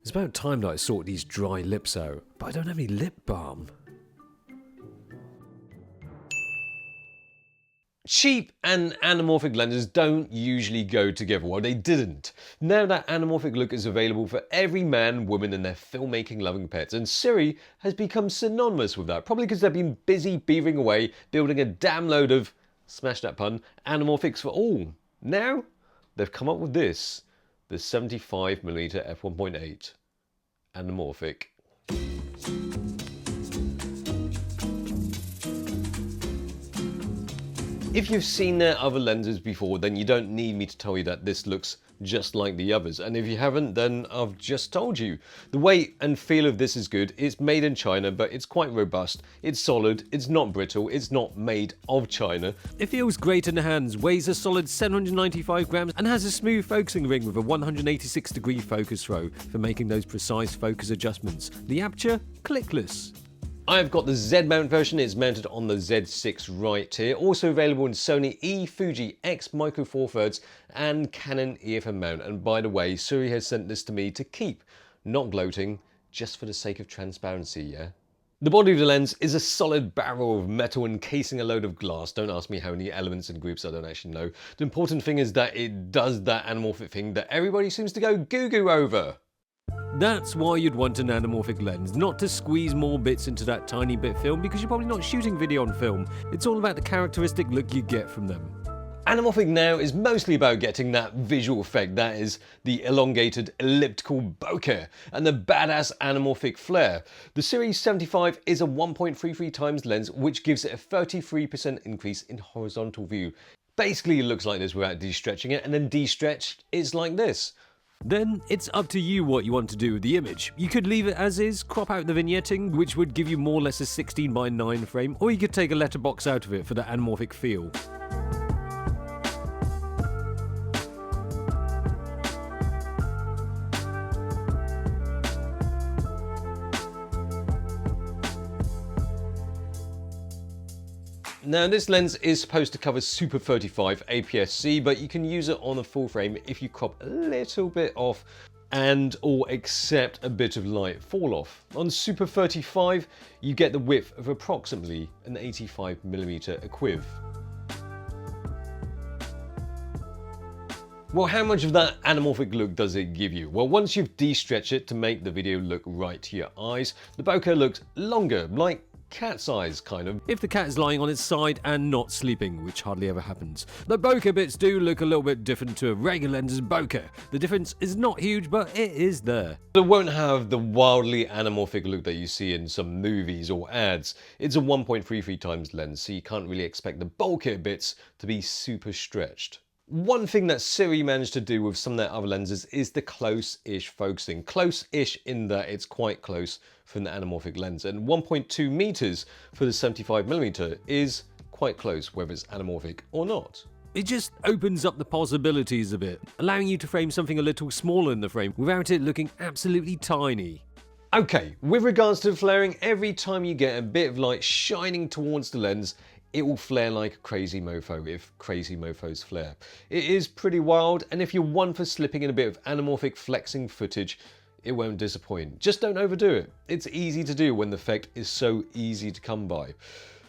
It's about time that I sort these dry lips out, but I don't have any lip balm. Cheap and anamorphic lenses don't usually go together. Well, they didn't. Now that anamorphic look is available for every man, woman and their filmmaking loving pets, and Sirui has become synonymous with that, probably because they've been busy beavering away, building a damn load of, smash that pun, anamorphics for all. Now, they've come up with this, the 75mm f1.8 Anamorphic. If you've seen their other lenses before, then you don't need me to tell you that this looks just like the others. And if you haven't, then I've just told you. The weight and feel of this is good. It's made in China, but it's quite robust. It's solid, it's not brittle, it's not made of China. It feels great in the hands, weighs a solid 795 grams, and has a smooth focusing ring with a 186-degree focus throw for making those precise focus adjustments. The aperture, clickless. I've got the Z mount version, it's mounted on the Z6 right here. Also available in Sony E, Fuji, X Micro Four Thirds and Canon EFM mount. And by the way, Sirui has sent this to me to keep, not gloating, just for the sake of transparency, yeah? The body of the lens is a solid barrel of metal encasing a load of glass. Don't ask me how many elements and groups, I don't actually know. The important thing is that it does that anamorphic thing that everybody seems to go goo-goo over. That's why you'd want an anamorphic lens, not to squeeze more bits into that tiny bit film, because you're probably not shooting video on film. It's all about the characteristic look you get from them. Anamorphic now is mostly about getting that visual effect, that is the elongated elliptical bokeh and the badass anamorphic flare. The Sirui 75 is a 1.33 times lens, which gives it a 33% increase in horizontal view. Basically it looks like this without de-stretching it, and then de-stretched it's like this. Then it's up to you what you want to do with the image. You could leave it as is, crop out the vignetting, which would give you more or less a 16:9 frame, or you could take a letterbox out of it for the anamorphic feel. Now this lens is supposed to cover Super 35 APS-C, but you can use it on a full frame if you crop a little bit off and or accept a bit of light fall off. On Super 35 you get the width of approximately an 85mm equiv. Well, how much of that anamorphic look does it give you? Well, once you've de-stretched it to make the video look right to your eyes, the bokeh looks longer, like cat's eyes, kind of. If the cat is lying on its side and not sleeping, which hardly ever happens. The bokeh bits do look a little bit different to a regular lens's bokeh. The difference is not huge, but it is there. It won't have the wildly anamorphic look that you see in some movies or ads. It's a 1.33 times lens, so you can't really expect the bokeh bits to be super stretched. One thing that Sirui managed to do with some of their other lenses is the close-ish focusing. Close-ish in that it's quite close from the anamorphic lens, and 1.2 meters for the 75mm is quite close, whether it's anamorphic or not. It just opens up the possibilities a bit, allowing you to frame something a little smaller in the frame without it looking absolutely tiny. Okay, with regards to flaring, every time you get a bit of light shining towards the lens, it will flare like a crazy mofo if crazy mofos flare. It is pretty wild, and if you're one for slipping in a bit of anamorphic flexing footage, it won't disappoint. Just don't overdo it. It's easy to do when the effect is so easy to come by.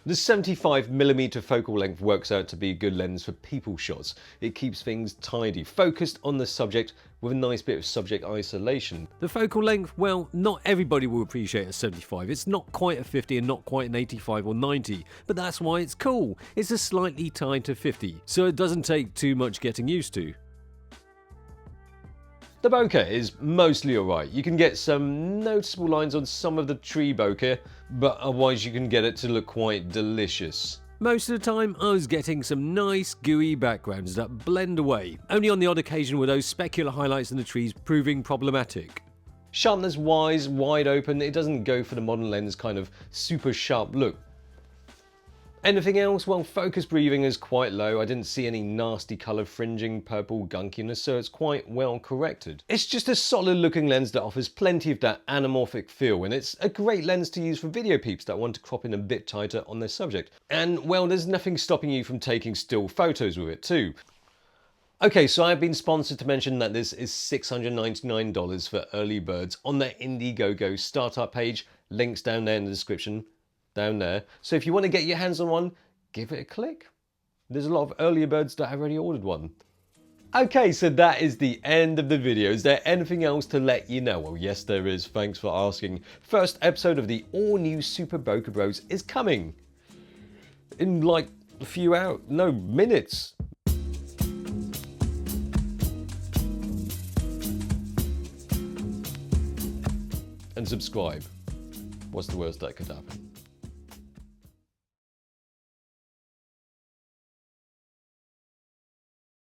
The 75mm focal length works out to be a good lens for people shots. It keeps things tidy, focused on the subject with a nice bit of subject isolation. The focal length, well, not everybody will appreciate a 75. It's not quite a 50 and not quite an 85 or 90, but that's why it's cool. It's a slightly tighter 50, so it doesn't take too much getting used to. The bokeh is mostly alright. You can get some noticeable lines on some of the tree bokeh, but otherwise you can get it to look quite delicious. Most of the time I was getting some nice gooey backgrounds that blend away, only on the odd occasion were those specular highlights in the trees proving problematic. Sharpness wise, wide open, it doesn't go for the modern lens kind of super sharp look. Anything else? Well, focus breathing is quite low. I didn't see any nasty colour fringing, purple gunkiness, so it's quite well corrected. It's just a solid looking lens that offers plenty of that anamorphic feel, and it's a great lens to use for video peeps that want to crop in a bit tighter on their subject. And well, there's nothing stopping you from taking still photos with it too. Okay, so I've been sponsored to mention that this is $699 for early birds on their Indiegogo startup page. Links down there in the description, down there. So if you want to get your hands on one, give it a click. There's a lot of earlier birds that have already ordered one. Okay, so that is the end of the video. Is there anything else to let you know? Well, yes, there is. Thanks for asking. First episode of the all-new Super Bokeh Bros is coming in like a few hours, no, minutes. And subscribe. What's the worst that could happen?